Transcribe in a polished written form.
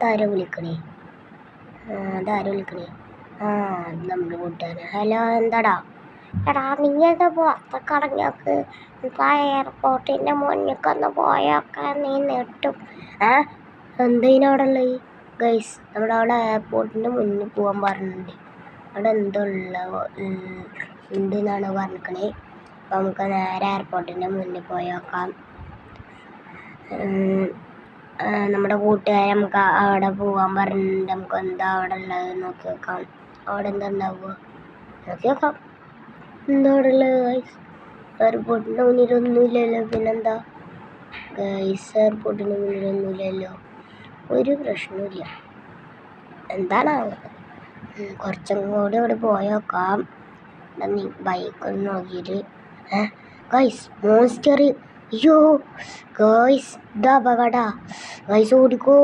അതാരോ വിളിക്കണേ അതാരോ വിളിക്കണേ അത് നമ്മുടെ കൂട്ടുകാരൻ. ഹലോ, എന്താടാ? എടാ, നീയൊക്കെ പുറത്തൊക്കെ ഇറങ്ങിയൊക്കെ ഇപ്പം എയർപോർട്ടിൻ്റെ മുന്നിലേക്ക് ഒന്ന് പോയൊക്കെ നീ നെട്ടും. എന്തതിനവിടെ ഉള്ളത്? ഗൈസ്, നമ്മുടെ അവിടെ എയർപോർട്ടിൻ്റെ മുന്നിൽ പോകാൻ പറഞ്ഞിട്ടുണ്ട്. അവിടെ എന്തുള്ള ഉണ്ട് എന്നാണ് പറഞ്ഞിരിക്കണേ. അപ്പോൾ നമുക്ക് നേരെ എയർപോർട്ടിൻ്റെ മുന്നിൽ പോയേക്കാം. നമ്മുടെ കൂട്ടുകാരെ നമുക്ക് അവിടെ പോകാൻ പറഞ്ഞിട്ടുണ്ട്. നമുക്ക് എന്താ അവിടെ ഉള്ളത് നോക്കി നോക്കാം. അവിടെ എന്താ ഉണ്ടാവുക നോക്കി നോക്കാം. എന്താ അവിടെ ഉള്ളത് ഗൈസ്? എയർപോർട്ടിൻ്റെ മുന്നിലൊന്നുമില്ലല്ലോ. പിന്നെന്താ ഗൈസ്? എയർപോർട്ടിൻ്റെ മുന്നിലൊന്നുമില്ലല്ലോ. ഒരു പ്രശ്നമില്ല. എന്താണാവുക? കുറച്ചും കൂടി അവിടെ പോയേക്കാം. നീ ബൈക്കൊന്ന് നോക്കിയിട്ട് ഗൈസ്, മോൺസ്റ്റർ. അയ്യോ ഗൈസ്, ഇതാ അപകട. ഗൈസ്, ഓടിക്കോ.